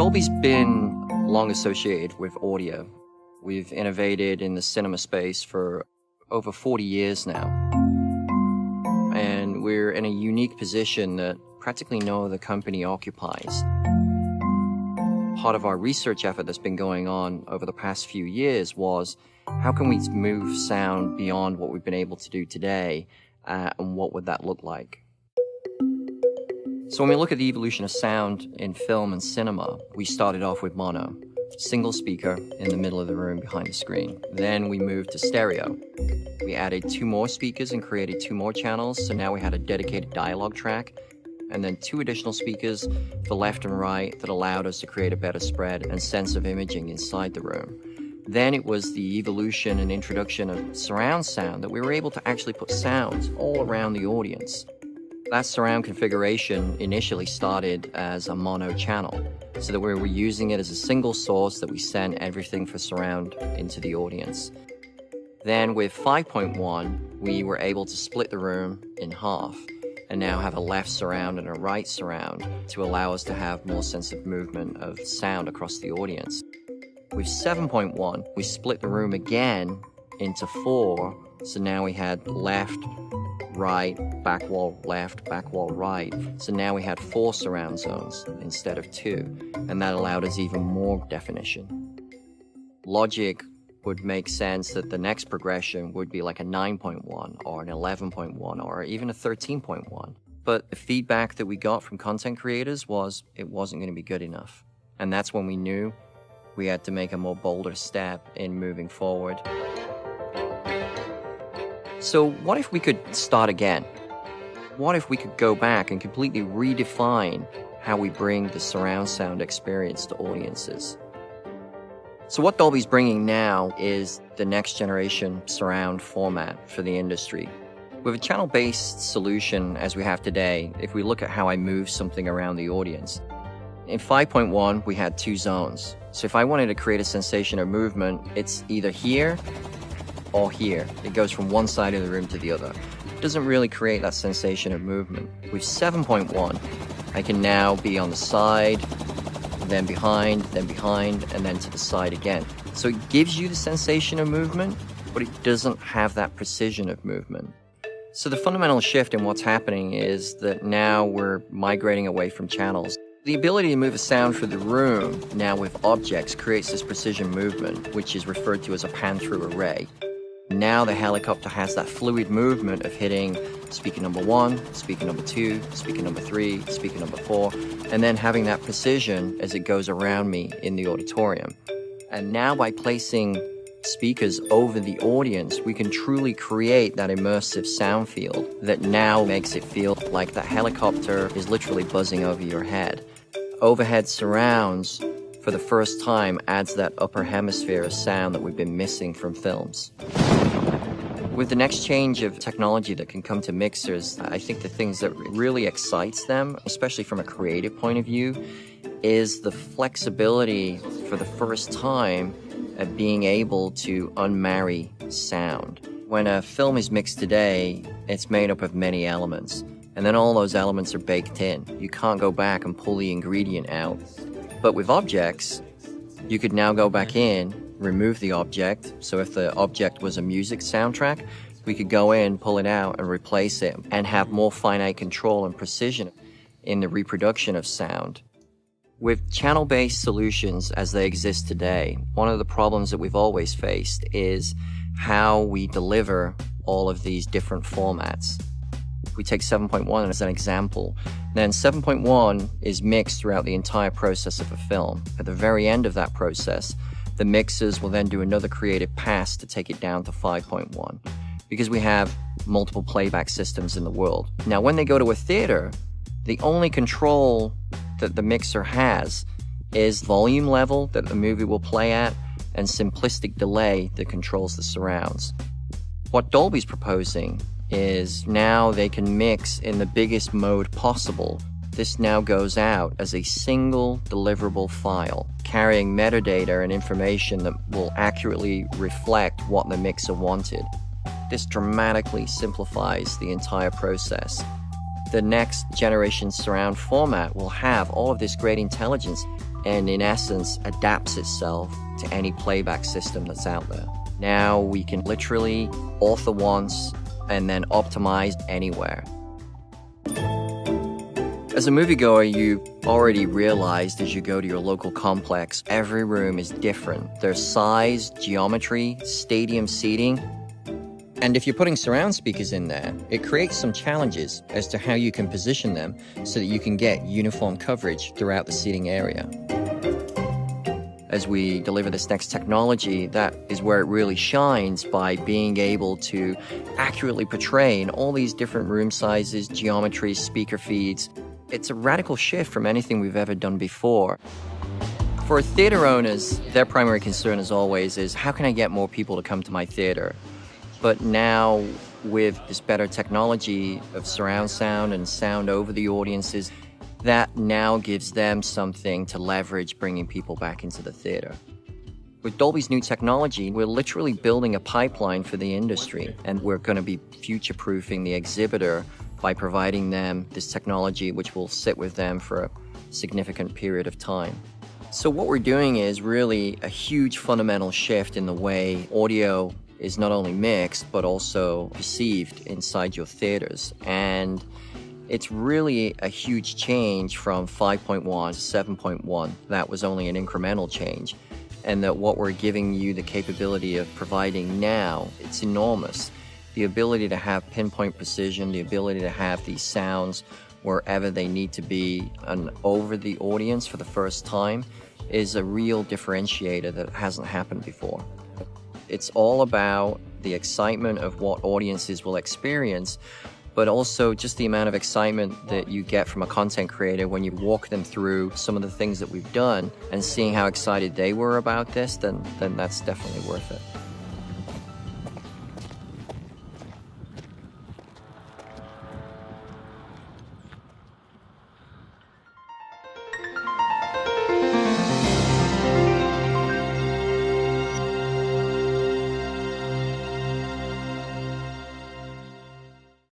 Dolby's been long associated with audio. We've innovated in the cinema space for over 40 years now. And we're in a unique position that practically no other company occupies. Part of our research effort that's been going on over the past few years was, how can we move sound beyond what we've been able to do today, and what would that look like? So when we look at the evolution of sound in film and cinema, we started off with mono, single speaker in the middle of the room behind the screen. Then we moved to stereo. We added 2 more speakers and created 2 more channels, so now we had a dedicated dialogue track, and then 2 additional speakers for left and right that allowed us to create a better spread and sense of imaging inside the room. Then it was the evolution and introduction of surround sound that we were able to actually put sounds all around the audience. That surround configuration initially started as a mono channel, so that we were using it as a single source that we sent everything for surround into the audience. Then with 5.1, we were able to split the room in half and now have a left surround and a right surround to allow us to have more sense of movement of sound across the audience. With 7.1, we split the room again into 4, so now we had left, right, back wall left, back wall right. So now we had 4 surround zones instead of 2, and that allowed us even more definition. Logic would make sense that the next progression would be like a 9.1 or an 11.1 or even a 13.1. But the feedback that we got from content creators was it wasn't going to be good enough. And that's when we knew we had to make a more bolder step in moving forward. So what if we could start again? What if we could go back and completely redefine how we bring the surround sound experience to audiences? So what Dolby's bringing now is the next generation surround format for the industry. With a channel-based solution as we have today, if we look at how I move something around the audience, in 5.1 we had 2 zones. So if I wanted to create a sensation of movement, it's either here or here. It goes from one side of the room to the other. It doesn't really create that sensation of movement. With 7.1, I can now be on the side, then behind, and then to the side again. So it gives you the sensation of movement, but it doesn't have that precision of movement. So the fundamental shift in what's happening is that now we're migrating away from channels. The ability to move a sound through the room now with objects creates this precision movement, which is referred to as a pan-through array. Now the helicopter has that fluid movement of hitting speaker number 1, speaker number 2, speaker number 3, speaker number 4, and then having that precision as it goes around me in the auditorium. And now by placing speakers over the audience, we can truly create that immersive sound field that now makes it feel like that helicopter is literally buzzing over your head. Overhead surrounds, for the first time, adds that upper hemisphere of sound that we've been missing from films. With the next change of technology that can come to mixers, I think the things that really excites them, especially from a creative point of view, is the flexibility for the first time of being able to unmarry sound. When a film is mixed today, it's made up of many elements, and then all those elements are baked in. You can't go back and pull the ingredient out. But with objects, you could now go back in, remove the object. So if the object was a music soundtrack, we could go in, pull it out, and replace it, and have more finite control and precision in the reproduction of sound. With channel-based solutions as they exist today, one of the problems that we've always faced is how we deliver all of these different formats. If we take 7.1 as an example, then 7.1 is mixed throughout the entire process of a film. At the very end of that process, the mixers will then do another creative pass to take it down to 5.1, because we have multiple playback systems in the world. Now, when they go to a theater, the only control that the mixer has is volume level that the movie will play at and simplistic delay that controls the surrounds. What Dolby's proposing is now they can mix in the biggest mode possible. This now goes out as a single deliverable file, carrying metadata and information that will accurately reflect what the mixer wanted. This dramatically simplifies the entire process. The next generation surround format will have all of this great intelligence and in essence adapts itself to any playback system that's out there. Now we can literally author once and then optimize anywhere. As a moviegoer, you already realized as you go to your local complex, every room is different. Their size, geometry, stadium seating. And if you're putting surround speakers in there, it creates some challenges as to how you can position them so that you can get uniform coverage throughout the seating area. As we deliver this next technology, that is where it really shines by being able to accurately portray in all these different room sizes, geometries, speaker feeds. It's a radical shift from anything we've ever done before. For theater owners, their primary concern as always is, how can I get more people to come to my theater? But now with this better technology of surround sound and sound over the audiences, that now gives them something to leverage bringing people back into the theater. With Dolby's new technology, we're literally building a pipeline for the industry, and we're going to be future-proofing the exhibitor by providing them this technology which will sit with them for a significant period of time. So what we're doing is really a huge fundamental shift in the way audio is not only mixed but also perceived inside your theaters. And it's really a huge change from 5.1 to 7.1. That was only an incremental change. And that what we're giving you the capability of providing now, it's enormous. The ability to have pinpoint precision, the ability to have these sounds wherever they need to be and over the audience for the first time is a real differentiator that hasn't happened before. It's all about the excitement of what audiences will experience, but also just the amount of excitement that you get from a content creator when you walk them through some of the things that we've done and seeing how excited they were about this, then that's definitely worth it.